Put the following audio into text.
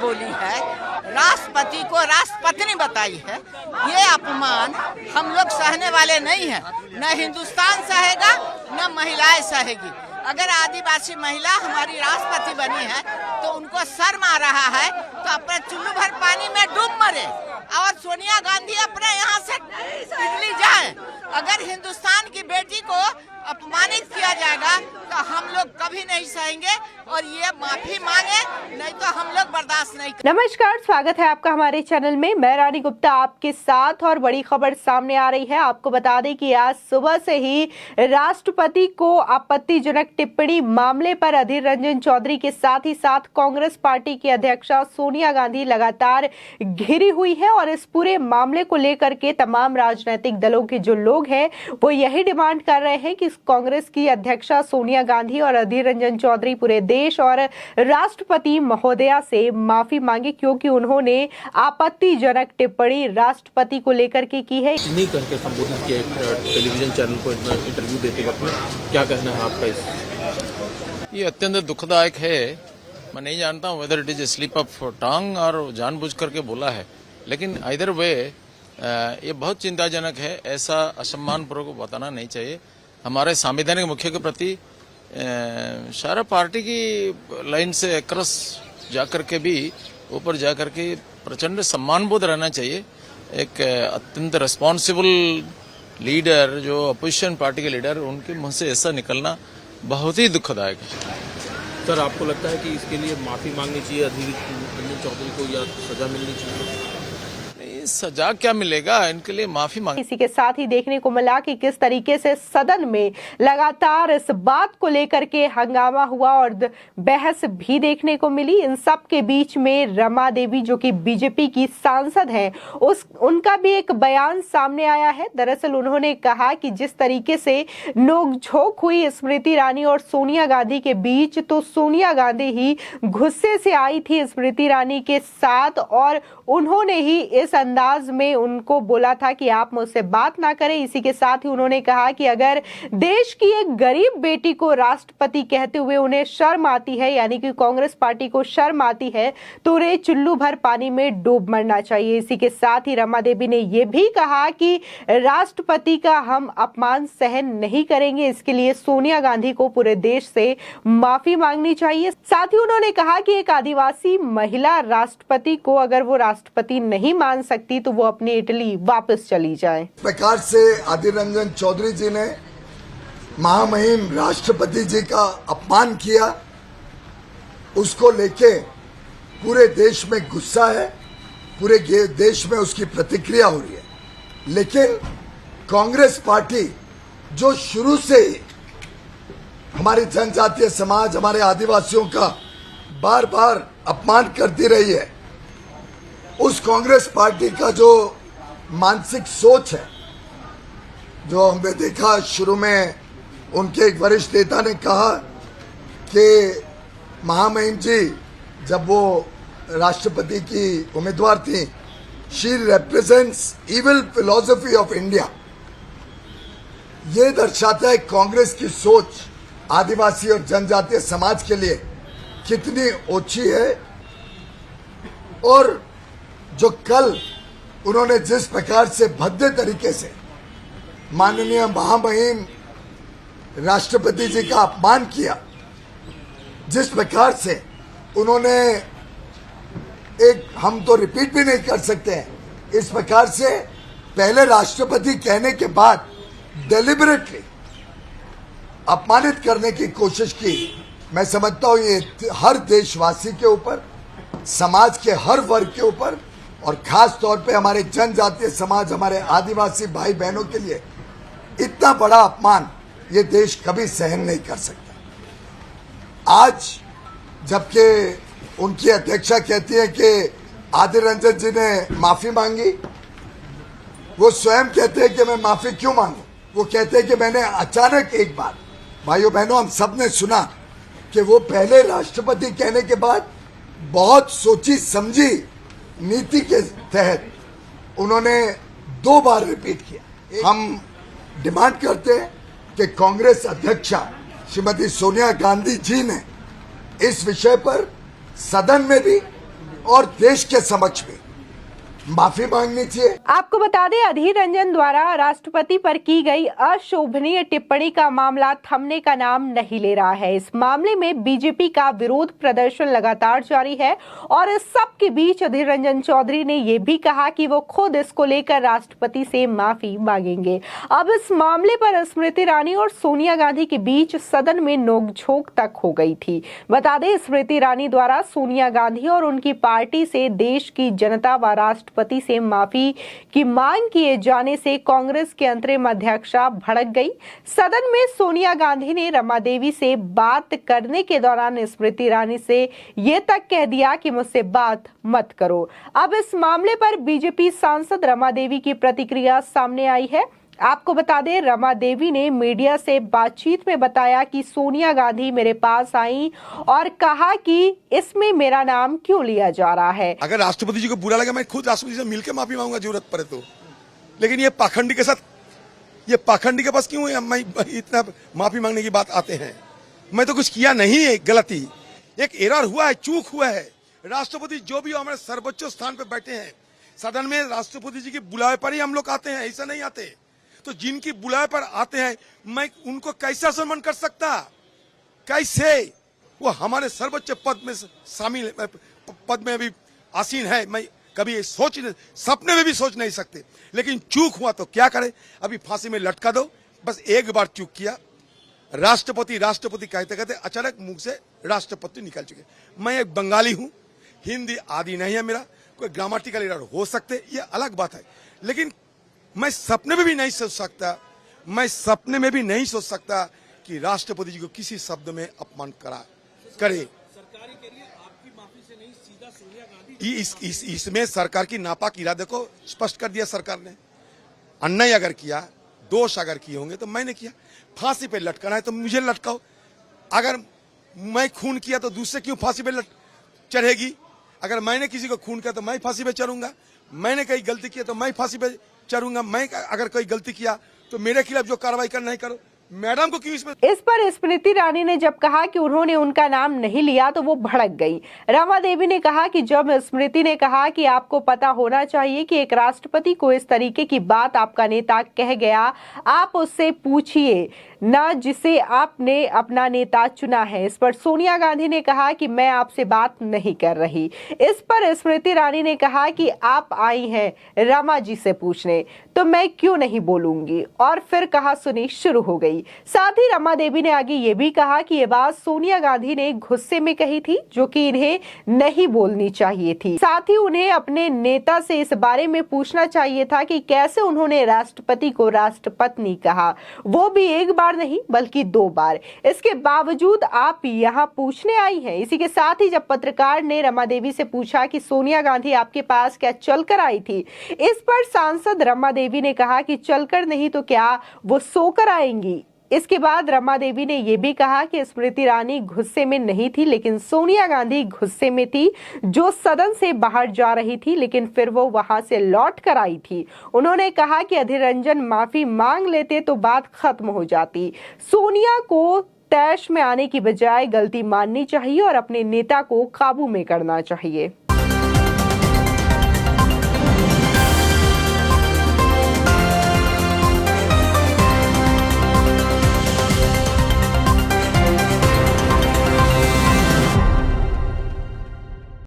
बोली है, राष्ट्रपति को राष्ट्रपत्नी बताई है, ये अपमान हम लोग सहने वाले नहीं हैं। न हिंदुस्तान सहेगा, न महिलाएं सहेगी। अगर आदिवासी महिला हमारी राष्ट्रपति बनी है तो उनको शर्म आ रहा है तो अपने चुल्लू भर पानी में डूब मरे और सोनिया गांधी अपने यहाँ से दिल्ली जाए। अगर हिंदुस्तान की बेटी को अपमानित किया जाएगा तो हम लोग कभी नहीं सहेंगे और ये माफी मांगे, नहीं तो हम लोग बर्दाश्त नहीं करेंगे। नमस्कार, स्वागत है आपका हमारे चैनल में। मैं रानी गुप्ता आपके साथ और बड़ी खबर सामने आ रही है। आपको बता दें कि आज सुबह से ही राष्ट्रपति को आपत्तिजनक टिप्पणी मामले पर अधीर रंजन चौधरी के साथ ही साथ कांग्रेस पार्टी की अध्यक्षा सोनिया गांधी लगातार घिरी हुई है और इस पूरे मामले को लेकर के तमाम राजनीतिक दलों के जो लोग हैं वो यही डिमांड कर रहे हैं कि कांग्रेस की अध्यक्षा सोनिया गांधी और अधीर रंजन चौधरी पूरे देश और राष्ट्रपति महोदया से माफी मांगे, क्योंकि उन्होंने आपत्तिजनक टिप्पणी राष्ट्रपति को लेकर के की है। नहीं करके संबोधित किया टेलीविजन चैनल को इंटरव्यू देते वक्त में, क्या कहना है आपका इस? ये अत्यंत दुखदायक है। मैं नहीं जानता हूँ whether it is slip of tongue और जानबूझ करके बोला है, लेकिन आइदर वे ये बहुत चिंताजनक है। ऐसा असम्मानपूर्वक बताना नहीं चाहिए। हमारे संवैधानिक मुख्य के प्रति सारा पार्टी की लाइन से क्रस जाकर के भी ऊपर जाकर के प्रचंड सम्मान बोध रहना चाहिए। एक अत्यंत रिस्पॉन्सिबल लीडर जो अपोजिशन पार्टी के लीडर, उनके मुंह से ऐसा निकलना बहुत ही दुखदायक है। सर, आपको लगता है कि इसके लिए माफी मांगनी चाहिए अधीर रंजन चौधरी को या सजा मिलनी चाहिए? सजा क्या मिलेगा, इनके लिए माफी मांग। इसी के साथ ही देखने को मिला कि किस तरीके से सदन में लगातार इस बात को लेकर के हंगामा हुआ और बहस भी देखने को मिली। इन सब के बीच में रमा देवी जो कि बीजेपी की सांसद हैं, उनका भी एक बयान सामने आया है। दरअसल उन्होंने कहा कि जिस तरीके से नोकझोंक हुई स्मृति ईरानी और सोनिया गांधी के बीच, तो सोनिया गांधी ही गुस्से से आई थी स्मृति ईरानी के साथ और उन्होंने ही इस अंदाज में उनको बोला था कि आप मुझसे बात ना करें। इसी के साथ ही उन्होंने कहा कि अगर देश की एक गरीब बेटी को राष्ट्रपति कहते हुए उन्हें शर्म आती है, यानी कि कांग्रेस पार्टी को शर्म आती है, तो उन्हें चुल्लू भर पानी में डूब मरना चाहिए। इसी के साथ ही रमा देवी ने यह भी कहा कि राष्ट्रपति का हम अपमान सहन नहीं करेंगे, इसके लिए सोनिया गांधी को पूरे देश से माफी मांगनी चाहिए। साथ ही उन्होंने कहा कि एक आदिवासी महिला राष्ट्रपति को अगर वो राष्ट्रपति नहीं मान सकती तो वो अपनी इटली वापस चली जाए। प्रकार से अधीर रंजन चौधरी जी ने महामहिम राष्ट्रपति जी का अपमान किया, उसको लेके पूरे देश में गुस्सा है, पूरे देश में उसकी प्रतिक्रिया हो रही है। लेकिन कांग्रेस पार्टी जो शुरू से ही हमारी जनजातीय समाज, हमारे आदिवासियों का बार बार अपमान करती रही है, उस कांग्रेस पार्टी का जो मानसिक सोच है, जो हमने देखा शुरू में उनके एक वरिष्ठ नेता ने कहा कि महामहिम जी जब वो राष्ट्रपति की उम्मीदवार थी, she represents evil philosophy of India. ये दर्शाता है कांग्रेस की सोच आदिवासी और जनजातीय समाज के लिए कितनी ओछी है। और जो कल उन्होंने जिस प्रकार से भद्दे तरीके से माननीय महामहिम राष्ट्रपति जी का अपमान किया, जिस प्रकार से उन्होंने हम तो रिपीट भी नहीं कर सकते हैं, इस प्रकार से पहले राष्ट्रपति कहने के बाद डेलिबरेटली अपमानित करने की कोशिश की। मैं समझता हूं ये हर देशवासी के ऊपर, समाज के हर वर्ग के ऊपर और खास तौर पे हमारे जनजातीय समाज, हमारे आदिवासी भाई बहनों के लिए इतना बड़ा अपमान ये देश कभी सहन नहीं कर सकता। आज जबकि उनकी अध्यक्षा कहती है कि अधीर रंजन जी ने माफी मांगी, वो स्वयं कहते हैं कि मैं माफी क्यों मांगू। वो कहते हैं कि मैंने अचानक एक बार, भाइयों बहनों हम सब ने सुना कि वो पहले राष्ट्रपति कहने के बाद बहुत सोची समझी नीति के तहत उन्होंने 2 बार रिपीट किया। हम डिमांड करते हैं कि कांग्रेस अध्यक्षा श्रीमती सोनिया गांधी जी ने इस विषय पर सदन में भी और देश के समक्ष में माफी मांगनी चाहिए। आपको बता दें, अधीर रंजन द्वारा राष्ट्रपति पर की गई अशोभनीय टिप्पणी का मामला थमने का नाम नहीं ले रहा है। इस मामले में बीजेपी का विरोध प्रदर्शन लगातार जारी है और इस सब के बीच अधीर रंजन चौधरी ने यह भी कहा कि वो खुद इसको लेकर राष्ट्रपति से माफी मांगेंगे। अब इस मामले पर स्मृति ईरानी और सोनिया गांधी के बीच सदन में नोकझोंक तक हो गई थी। बता दें, स्मृति ईरानी द्वारा सोनिया गांधी और उनकी पार्टी से देश की जनता व राष्ट्रपति से माफी की मांग किए जाने से कांग्रेस के अंतरिम अध्यक्षा भड़क गई। सदन में सोनिया गांधी ने रमा देवी से बात करने के दौरान स्मृति ईरानी से ये तक कह दिया कि मुझसे बात मत करो। अब इस मामले पर बीजेपी सांसद रमा देवी की प्रतिक्रिया सामने आई है। आपको बता दें, रमा देवी ने मीडिया से बातचीत में बताया कि सोनिया गांधी मेरे पास आई और कहा कि इसमें मेरा नाम क्यों लिया जा रहा है। अगर राष्ट्रपति जी को बुरा लगा, मैं खुद राष्ट्रपति से मिलकर माफी मांगूंगा जरूरत पड़े तो। लेकिन ये पाखंडी के साथ, ये पाखंडी के पास क्यों है मैं इतना माफी मांगने की बात आते हैं? मैं तो कुछ किया नहीं है, गलती एक एरर हुआ है, चूक हुआ है। राष्ट्रपति जो भी हमारे सर्वोच्च स्थान पर बैठे हैं, सदन में राष्ट्रपति जी के बुलावे पर ही हम लोग आते हैं, ऐसा नहीं आते। तो जिनकी बुलावे पर आते हैं, मैं उनको कैसे सम्मान कर सकता? कैसे? वो हमारे सर्वोच्च पद में शामिल, पद में भी आसीन है। मैं कभी सपने में भी सोच नहीं सकते। लेकिन चूक हुआ तो क्या करे? अभी फांसी में लटका दो। बस एक बार चूक किया, राष्ट्रपति राष्ट्रपति कहते कहते अचानक मुंह से राष्ट्रपति निकल चुके। मैं एक बंगाली हूं, हिंदी आदि नहीं है मेरा, कोई ग्रामेटिकल एरर हो सकते, ये अलग बात है। लेकिन मैं सपने में भी नहीं सोच सकता, मैं सपने में भी नहीं सोच सकता कि राष्ट्रपति जी को किसी शब्द में अपमान करे। सरकारी के लिए आपकी माफी से नहीं, सीधा सोनिया गांधी। इसमें सरकार की नापाक इरादे को स्पष्ट कर दिया सरकार ने। अन्याय अगर किया, दोष अगर किए होंगे तो मैंने किया। फांसी पे लटकाना है तो मुझे लटकाओ। अगर मैं खून किया तो दूसरे क्यों फांसी पे चढ़ेगी? अगर मैंने किसी को खून किया तो मैं फांसी पे चढ़ूंगा। मैंने कहीं गलती की तो मैं फांसी पे चढ़ूंगा। मैं अगर कोई गलती किया तो मेरे खिलाफ जो कार्रवाई करना है करो। मैडम को क्यों इसमें? इस पर स्मृति ईरानी ने जब कहा कि उन्होंने उनका नाम नहीं लिया तो वो भड़क गई। रमा देवी ने कहा कि जब स्मृति ने कहा कि आपको पता होना चाहिए कि एक राष्ट्रपति को इस तरीके की बात आपका नेता कह गया, आप उससे पूछिए ना जिसे आपने अपना नेता चुना है। इस पर सोनिया गांधी ने कहा कि मैं आपसे बात नहीं कर रही। इस पर स्मृति ईरानी ने कहा कि आप आई हैं रमा जी से पूछने, तो मैं क्यों नहीं बोलूंगी। और फिर कहा सुनी शुरू हो गई। साथ ही रमा देवी ने आगे ये भी कहा कि ये बात सोनिया गांधी ने गुस्से में कही थी, जो कि इन्हें नहीं बोलनी चाहिए थी। साथ ही उन्हें अपने नेता से इस बारे में पूछना चाहिए था कि कैसे उन्होंने राष्ट्रपति को राष्ट्रपत्नी कहा, वो भी एक बार नहीं बल्कि 2 बार। इसके बावजूद आप यहाँ पूछने आई हैं। इसी के साथ ही जब पत्रकार ने रमा देवी से पूछा कि सोनिया गांधी आपके पास क्या चलकर आई थी, इस पर सांसद रमा देवी ने कहा कि चलकर नहीं तो क्या वो सोकर आएंगी। इसके बाद रमा देवी ने यह भी कहा कि स्मृति ईरानी गुस्से में नहीं थी, लेकिन सोनिया गांधी गुस्से में थी, जो सदन से बाहर जा रही थी, लेकिन फिर वो वहां से लौट कर आई थी। उन्होंने कहा कि अधीर रंजन माफी मांग लेते तो बात खत्म हो जाती। सोनिया को तैश में आने की बजाय गलती माननी चाहिए और अपने नेता को काबू में करना चाहिए।